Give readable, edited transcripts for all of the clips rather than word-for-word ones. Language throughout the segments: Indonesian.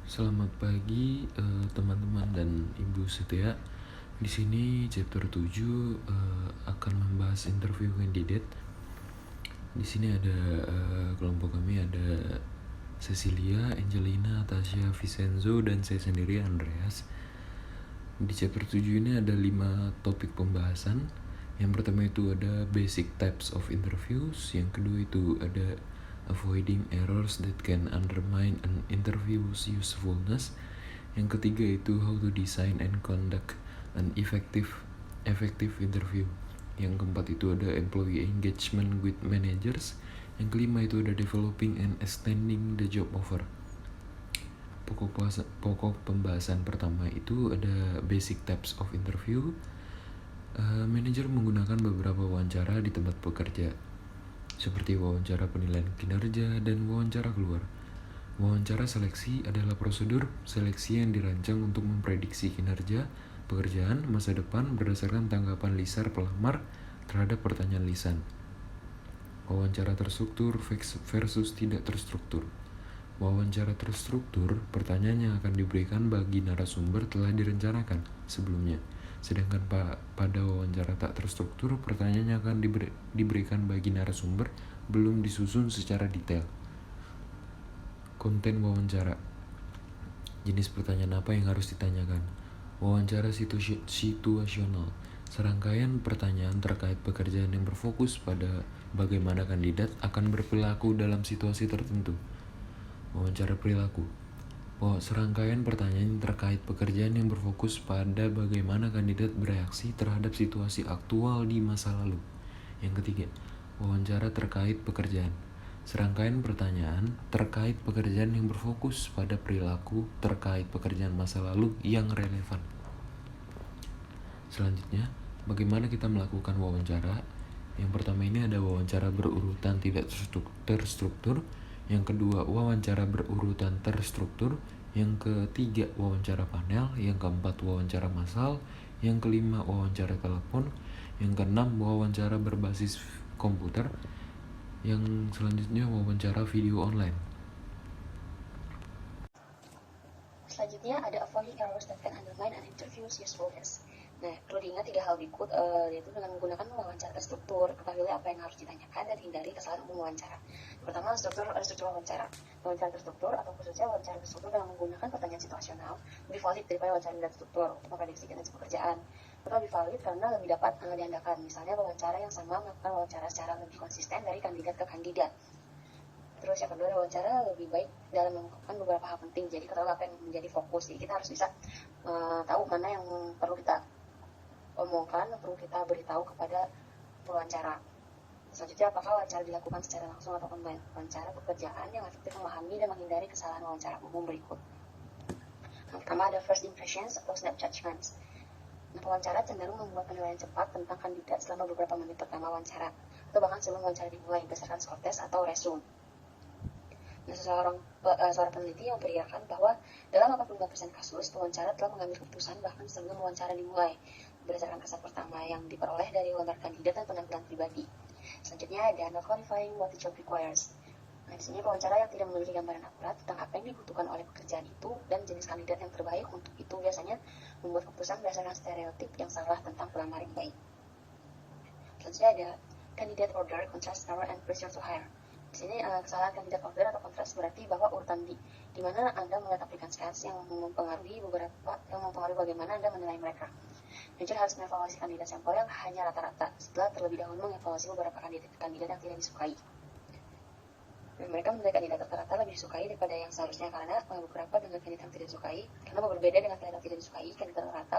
Selamat pagi teman-teman dan Ibu setia. Di sini chapter 7 akan membahas interview kandidat. Di sini ada kelompok kami ada Cecilia, Angelina, Tasya, Vincenzo, dan saya sendiri Andreas. Di chapter 7 ini ada 5 topik pembahasan. Yang pertama itu ada basic types of interviews. Yang kedua itu ada avoiding errors that can undermine an interview's usefulness. Yang ketiga itu how to design and conduct an effective interview. Yang keempat itu ada employee engagement with managers. Yang kelima itu ada developing and extending the job offer. Pokok pembahasan pertama itu ada basic types of interview. Manajer menggunakan beberapa wawancara di tempat bekerja, seperti wawancara penilaian kinerja dan wawancara keluar. Wawancara seleksi adalah prosedur seleksi yang dirancang untuk memprediksi kinerja, pekerjaan, masa depan berdasarkan tanggapan lisan pelamar terhadap pertanyaan lisan. Wawancara terstruktur versus tidak terstruktur. Wawancara terstruktur, pertanyaannya akan diberikan bagi narasumber telah direncanakan sebelumnya. Sedangkan pada wawancara tak terstruktur, pertanyaannya akan diberikan bagi narasumber belum disusun secara detail. Konten wawancara. Jenis pertanyaan apa yang harus ditanyakan? Wawancara situasional. Serangkaian pertanyaan terkait pekerjaan yang berfokus pada bagaimana kandidat akan berperilaku dalam situasi tertentu. Wawancara perilaku. Serangkaian pertanyaan terkait pekerjaan yang berfokus pada bagaimana kandidat bereaksi terhadap situasi aktual di masa lalu. Yang ketiga, wawancara terkait pekerjaan. Serangkaian pertanyaan terkait pekerjaan yang berfokus pada perilaku terkait pekerjaan masa lalu yang relevan. Selanjutnya, bagaimana kita melakukan wawancara? Yang pertama ini ada wawancara berurutan tidak terstruktur. Yang kedua, wawancara berurutan terstruktur. Yang ketiga, wawancara panel. Yang keempat, wawancara massal. Yang kelima, wawancara telepon. Yang keenam, wawancara berbasis komputer. Yang selanjutnya, wawancara video online. Selanjutnya ada avoiding errors that can undermine an interview's usefulness. Nah, perlu diingat 3 hal berikut, yaitu dengan menggunakan wawancara terstruktur, ketahuilah apa yang harus ditanyakan dan hindari kesalahan umum wawancara. Pertama, struktur wawancara. Wawancara terstruktur atau khususnya wawancara terstruktur dengan menggunakan pertanyaan situasional lebih valid daripada wawancara tidak terstruktur untuk memprediksi kinerja pekerjaan. Atau lebih valid karena lebih dapat diandalkan. Misalnya wawancara yang sama melakukan wawancara secara lebih konsisten dari kandidat ke kandidat. Terus yang kedua, wawancara lebih baik dalam mengungkapkan beberapa hal penting. Jadi ketahui apa yang menjadi fokus. Jadi kita harus bisa tahu mana yang perlu kita omongkan, perlu kita beritahu kepada pewawancara. Selanjutnya, apakah wawancara dilakukan secara langsung atau online? Wawancara pekerjaan yang efektif memahami dan menghindari kesalahan wawancara umum berikut. Yang pertama ada first impressions atau snap judgments. Nah, pewawancara cenderung membuat penilaian cepat tentang kandidat selama beberapa menit pertama wawancara, atau bahkan sebelum wawancara dimulai berdasarkan skor tes atau resume. Nah, seorang peneliti memperkirakan bahwa dalam 85% kasus, pewawancara telah mengambil keputusan bahkan sebelum wawancara dimulai, berdasarkan kesan pertama yang diperoleh dari lembar kandidat dan penampilan pribadi. Selanjutnya ada not qualifying what the job requires. Nah, di sini pewawancara yang tidak memiliki gambaran akurat tentang apa yang dibutuhkan oleh pekerjaan itu dan jenis kandidat yang terbaik untuk itu biasanya membuat keputusan berdasarkan stereotip yang salah tentang pelamar yang baik. Selanjutnya ada candidate order, contrast error, and pressure to hire. Di sini kesalahan kandidat order atau kontras berarti bahwa urutan di mana Anda melihat aplikasi yang mempengaruhi bagaimana Anda menilai mereka. Manajer harus mengevaluasi kandidat sampel yang hanya rata-rata setelah terlebih dahulu mengevaluasi beberapa kandidat yang tidak disukai. Mereka menilai kandidat rata-rata lebih disukai daripada yang seharusnya karena beberapa dengan kandidat yang tidak disukai, karena berbeda dengan kandidat yang tidak disukai, kandidat rata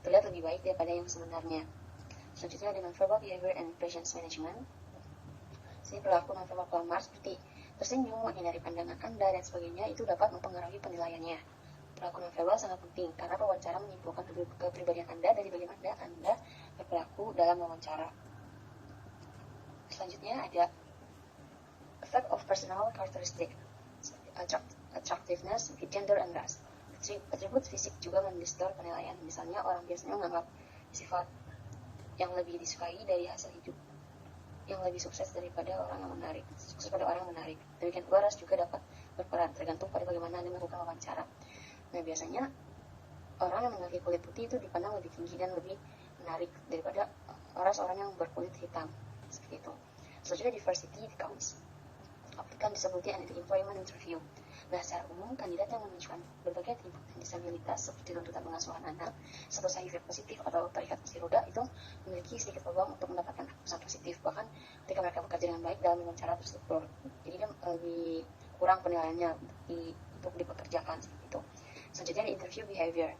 terlihat lebih baik daripada yang sebenarnya. Selanjutnya dengan verbal behavior and impressions management. Sini perilaku non-verbal pelamar seperti tersenyum, menghindari pandangan Anda, dan sebagainya itu dapat mempengaruhi penilaiannya. Perilaku non-verbal sangat penting karena pewawancara menyimpulkan kepribadian Anda dari bagaimana Anda berperilaku dalam wawancara. Selanjutnya ada effect of personal characteristic, attractiveness, gender, and race. Atribut fisik juga mendistor penilaian. Misalnya orang biasanya menganggap sifat yang lebih disukai dari hasil hidup yang lebih sukses daripada orang yang menarik. Demikian pula ras juga dapat berperan, tergantung pada bagaimana Anda melakukan wawancara. Nah, biasanya orang yang memiliki kulit putih itu dipandang lebih tinggi dan lebih menarik daripada orang yang berkulit hitam, seperti itu. Selanjutnya, diversity counts. Applicant disability and employment interview. Nah, secara umum, kandidat yang menunjukkan berbagai atribut dan disabilitas seperti tuntutan pengasuhan anak, status HIV positif atau terikat kursi roda itu memiliki sedikit peluang untuk mendapatkan keputusan positif, bahkan ketika mereka bekerja dengan baik dalam wawancara terstruktur. Jadi dia lebih kurang penilaiannya untuk dipekerjakan seperti itu. Selanjutnya, di interview behavior.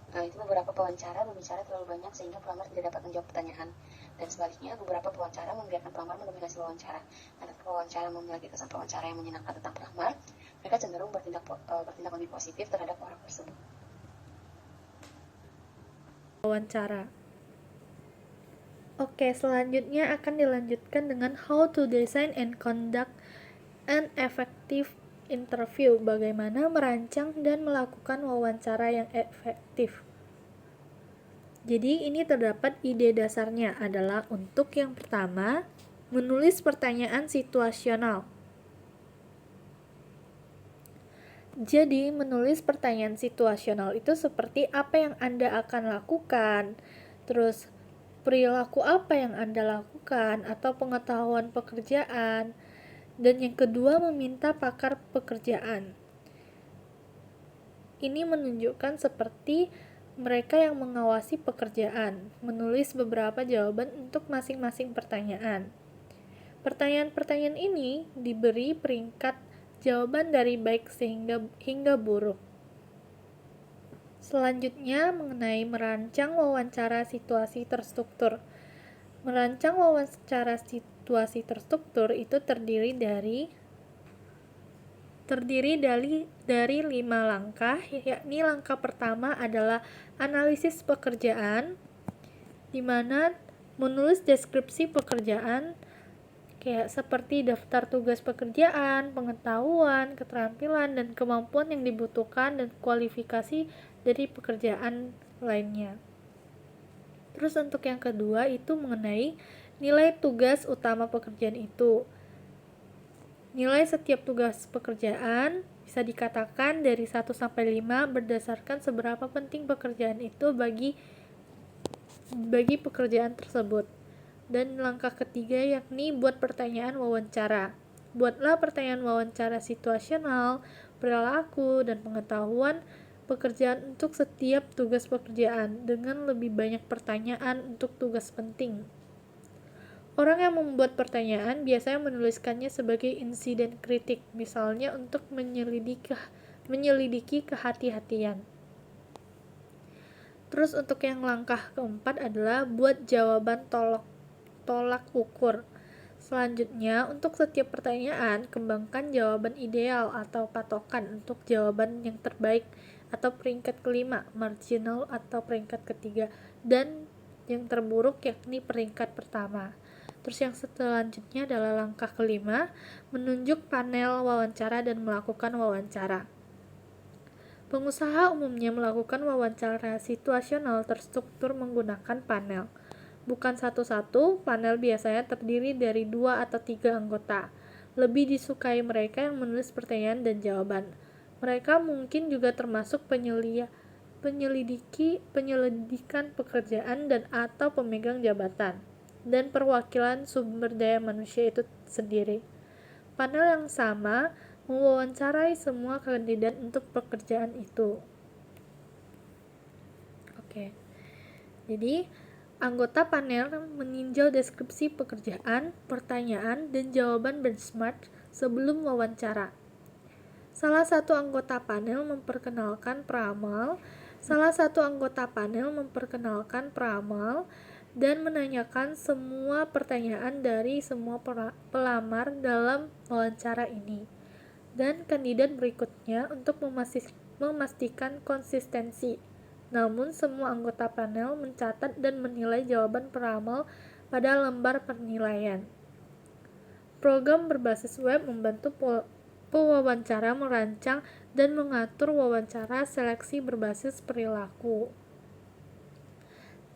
Nah, itu beberapa pewawancara berbicara terlalu banyak sehingga pelamar tidak dapat menjawab pertanyaan. Dan sebaliknya, beberapa pewawancara membiarkan pelamar mendominasi wawancara. Karena pewawancara memiliki kesan pewawancara yang menyenangkan tentang pelamar, mereka cenderung bertindak lebih positif terhadap orang tersebut. Wawancara. Oke, selanjutnya akan dilanjutkan dengan how to design and conduct an effective interview. Bagaimana merancang dan melakukan wawancara yang efektif. Jadi ini terdapat ide dasarnya adalah untuk yang pertama, menulis pertanyaan situasional. Jadi menulis pertanyaan situasional itu seperti apa yang Anda akan lakukan, terus perilaku apa yang Anda lakukan, atau pengetahuan pekerjaan. Dan yang kedua, meminta pakar pekerjaan. Ini menunjukkan seperti mereka yang mengawasi pekerjaan, menulis beberapa jawaban untuk masing-masing pertanyaan. Pertanyaan-pertanyaan ini diberi peringkat jawaban dari baik hingga buruk. Selanjutnya, mengenai merancang wawancara situasi terstruktur. Merancang wawancara situasi terstruktur itu terdiri dari 5 langkah, yakni langkah pertama adalah analisis pekerjaan, di mana menulis deskripsi pekerjaan, kayak seperti daftar tugas pekerjaan, pengetahuan, keterampilan, dan kemampuan yang dibutuhkan, dan kualifikasi dari pekerjaan lainnya. Terus untuk yang kedua itu mengenai nilai tugas utama pekerjaan itu. Nilai setiap tugas pekerjaan bisa dikatakan dari 1 sampai 5 berdasarkan seberapa penting pekerjaan itu bagi pekerjaan tersebut. Dan langkah ketiga yakni buat pertanyaan wawancara. Buatlah pertanyaan wawancara situasional, perilaku, dan pengetahuan pekerjaan untuk setiap tugas pekerjaan dengan lebih banyak pertanyaan untuk tugas penting. Orang yang membuat pertanyaan biasanya menuliskannya sebagai insiden kritik, misalnya untuk menyelidiki kehati-hatian. Terus untuk yang langkah keempat adalah buat jawaban tolak ukur. Selanjutnya, untuk setiap pertanyaan, kembangkan jawaban ideal atau patokan untuk jawaban yang terbaik atau peringkat kelima, marginal atau peringkat ketiga, dan yang terburuk yakni peringkat pertama. Terus yang selanjutnya adalah langkah kelima, menunjuk panel wawancara dan melakukan wawancara. Pengusaha umumnya melakukan wawancara situasional terstruktur menggunakan panel. Bukan satu-satu, panel biasanya terdiri dari 2 atau 3 anggota. Lebih disukai mereka yang menulis pertanyaan dan jawaban. Mereka mungkin juga termasuk penyelidikan pekerjaan dan atau pemegang jabatan, dan perwakilan sumber daya manusia itu sendiri. Panel yang sama mewawancarai semua kandidat untuk pekerjaan itu. Oke. Jadi, anggota panel meninjau deskripsi pekerjaan, pertanyaan, dan jawaban benchmark sebelum wawancara. Salah satu anggota panel memperkenalkan peramal dan menanyakan semua pertanyaan dari semua pelamar dalam wawancara ini, dan kandidat berikutnya untuk memastikan konsistensi. Namun, semua anggota panel mencatat dan menilai jawaban peramal pada lembar penilaian. Program berbasis web membantu pewawancara merancang dan mengatur wawancara seleksi berbasis perilaku.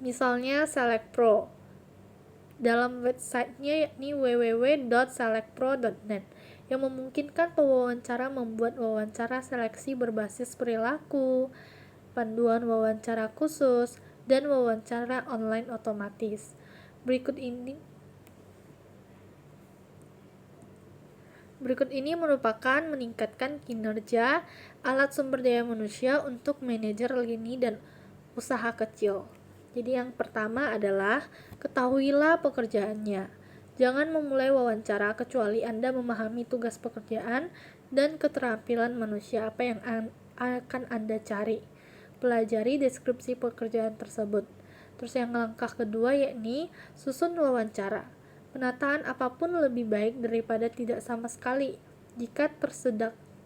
Misalnya SelectPro. Dalam websitenya yakni www.selectpro.net. yang memungkinkan pewawancara membuat wawancara seleksi berbasis perilaku, panduan wawancara khusus, dan wawancara online otomatis. Berikut ini merupakan meningkatkan kinerja alat sumber daya manusia untuk manajer lini dan usaha kecil. Jadi yang pertama adalah ketahuilah pekerjaannya. Jangan memulai wawancara kecuali Anda memahami tugas pekerjaan dan keterampilan manusia apa yang akan Anda cari. Pelajari deskripsi pekerjaan tersebut. Terus yang langkah kedua yakni susun wawancara. Penataan apapun lebih baik daripada tidak sama sekali. Jika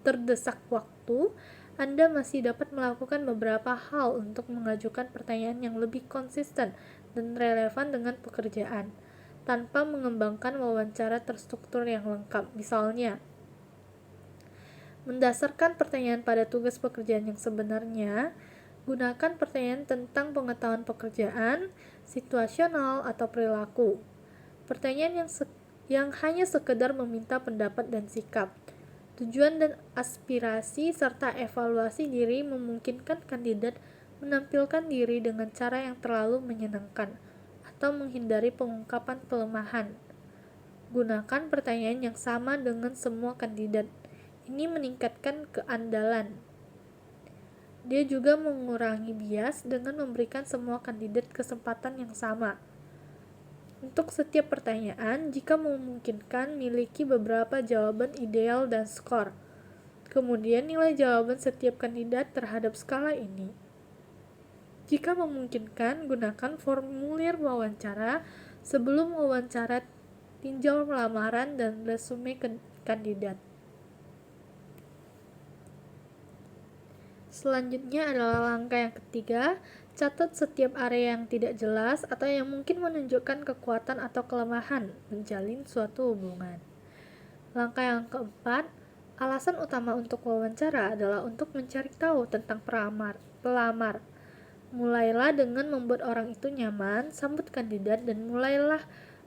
terdesak waktu, Anda masih dapat melakukan beberapa hal untuk mengajukan pertanyaan yang lebih konsisten dan relevan dengan pekerjaan, tanpa mengembangkan wawancara terstruktur yang lengkap. Misalnya, mendasarkan pertanyaan pada tugas pekerjaan yang sebenarnya, gunakan pertanyaan tentang pengetahuan pekerjaan, situasional, atau perilaku. Pertanyaan yang hanya sekedar meminta pendapat dan sikap. Tujuan dan aspirasi serta evaluasi diri memungkinkan kandidat menampilkan diri dengan cara yang terlalu menyenangkan atau menghindari pengungkapan kelemahan. Gunakan pertanyaan yang sama dengan semua kandidat. Ini meningkatkan keandalan. Dia juga mengurangi bias dengan memberikan semua kandidat kesempatan yang sama. Untuk setiap pertanyaan, jika memungkinkan, miliki beberapa jawaban ideal dan skor. Kemudian nilai jawaban setiap kandidat terhadap skala ini. Jika memungkinkan, gunakan formulir wawancara sebelum wawancara, tinjau lamaran dan resume kandidat. Selanjutnya adalah langkah yang ketiga, catat setiap area yang tidak jelas atau yang mungkin menunjukkan kekuatan atau kelemahan menjalin suatu hubungan. Langkah yang keempat, alasan utama untuk wawancara adalah untuk mencari tahu tentang pelamar. Mulailah dengan membuat orang itu nyaman, sambut kandidat, dan mulailah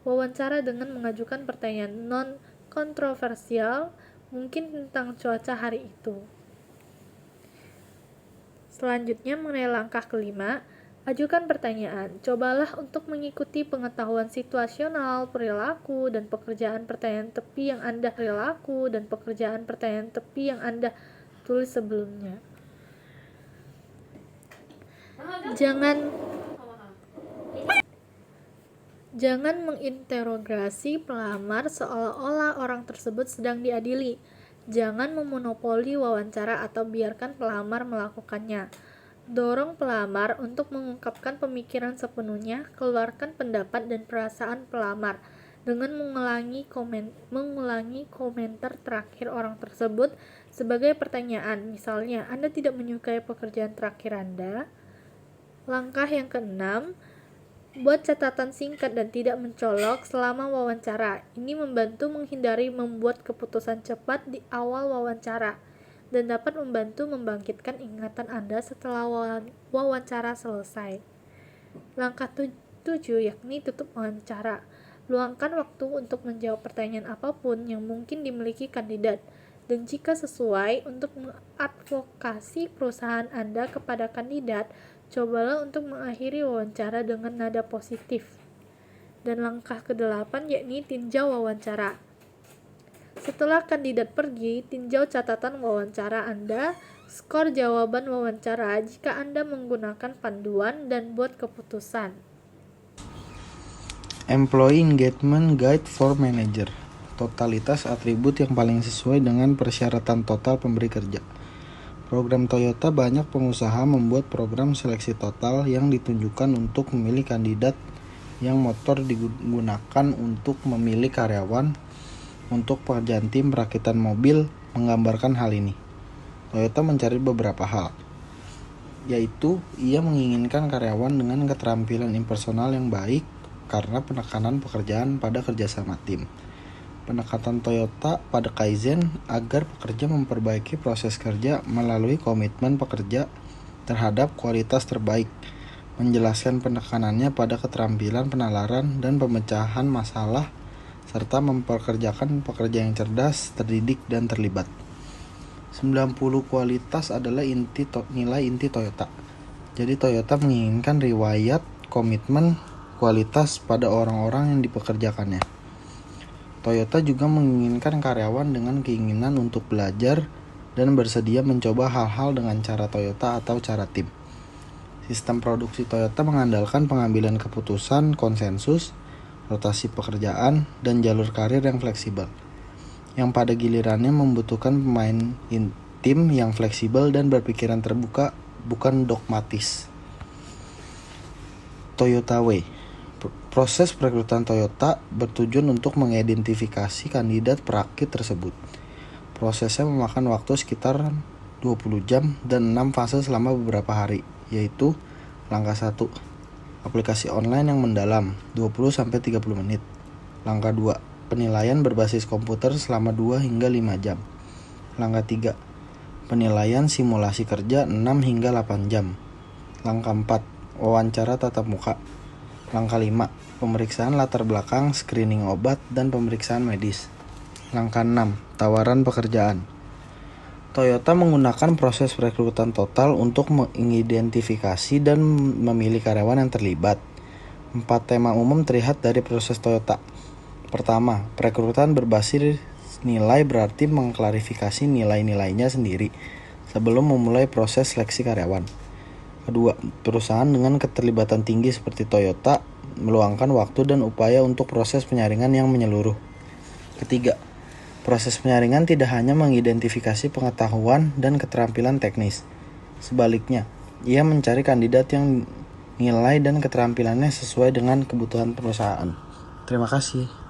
wawancara dengan mengajukan pertanyaan non-kontroversial, mungkin tentang cuaca hari itu. Selanjutnya mengenai langkah kelima, ajukan pertanyaan. Cobalah untuk mengikuti pengetahuan situasional, perilaku, dan pekerjaan pertanyaan tepi yang Anda tulis sebelumnya. Jangan menginterogasi pelamar seolah-olah orang tersebut sedang diadili. Jangan memonopoli wawancara atau biarkan pelamar melakukannya. Dorong pelamar untuk mengungkapkan pemikiran sepenuhnya, keluarkan pendapat dan perasaan pelamar dengan mengulangi komentar terakhir orang tersebut sebagai pertanyaan. Misalnya, Anda tidak menyukai pekerjaan terakhir Anda. Langkah yang keenam, buat catatan singkat dan tidak mencolok selama wawancara. Ini membantu menghindari membuat keputusan cepat di awal wawancara dan dapat membantu membangkitkan ingatan Anda setelah wawancara selesai. Langkah 7 yakni tutup wawancara. Luangkan waktu untuk menjawab pertanyaan apapun yang mungkin dimiliki kandidat, dan jika sesuai, untuk mengadvokasi perusahaan Anda kepada kandidat, cobalah untuk mengakhiri wawancara dengan nada positif. Dan langkah ke-8 yakni tinjau wawancara. Setelah kandidat pergi, tinjau catatan wawancara Anda, skor jawaban wawancara jika Anda menggunakan panduan, dan buat keputusan. Employee Engagement Guide for Manager. Totalitas atribut yang paling sesuai dengan persyaratan total pemberi kerja. Program Toyota banyak pengusaha membuat program seleksi total yang ditunjukkan untuk memilih kandidat yang motor digunakan untuk memilih karyawan untuk pekerjaan tim perakitan mobil menggambarkan hal ini. Toyota mencari beberapa hal, yaitu ia menginginkan karyawan dengan keterampilan impersonal yang baik karena penekanan pekerjaan pada kerjasama tim. Penekanan Toyota pada Kaizen agar pekerja memperbaiki proses kerja melalui komitmen pekerja terhadap kualitas terbaik, menjelaskan penekanannya pada keterampilan penalaran dan pemecahan masalah serta memperkerjakan pekerja yang cerdas, terdidik, dan terlibat. 90 kualitas adalah nilai inti Toyota. Jadi Toyota menginginkan riwayat, komitmen, kualitas pada orang-orang yang dipekerjakannya. Toyota juga menginginkan karyawan dengan keinginan untuk belajar dan bersedia mencoba hal-hal dengan cara Toyota atau cara tim. Sistem produksi Toyota mengandalkan pengambilan keputusan konsensus, rotasi pekerjaan, dan jalur karir yang fleksibel, yang pada gilirannya membutuhkan pemain tim yang fleksibel dan berpikiran terbuka, bukan dogmatis. Toyota Way. Proses perekrutan Toyota bertujuan untuk mengidentifikasi kandidat perakit tersebut. Prosesnya memakan waktu sekitar 20 jam dan 6 fase selama beberapa hari, yaitu langkah 1, aplikasi online yang mendalam 20-30 menit. Langkah 2, penilaian berbasis komputer selama 2 hingga 5 jam. Langkah 3, penilaian simulasi kerja 6 hingga 8 jam. Langkah 4, wawancara tatap muka. Langkah 5, pemeriksaan latar belakang, screening obat, dan pemeriksaan medis. Langkah 6, tawaran pekerjaan. Toyota menggunakan proses perekrutan total untuk mengidentifikasi dan memilih karyawan yang terlibat. 4 tema umum terlihat dari proses Toyota. Pertama, perekrutan berbasis nilai berarti mengklarifikasi nilai-nilainya sendiri sebelum memulai proses seleksi karyawan. Kedua, perusahaan dengan keterlibatan tinggi seperti Toyota meluangkan waktu dan upaya untuk proses penyaringan yang menyeluruh. Ketiga, proses penyaringan tidak hanya mengidentifikasi pengetahuan dan keterampilan teknis. Sebaliknya, ia mencari kandidat yang nilai dan keterampilannya sesuai dengan kebutuhan perusahaan. Terima kasih.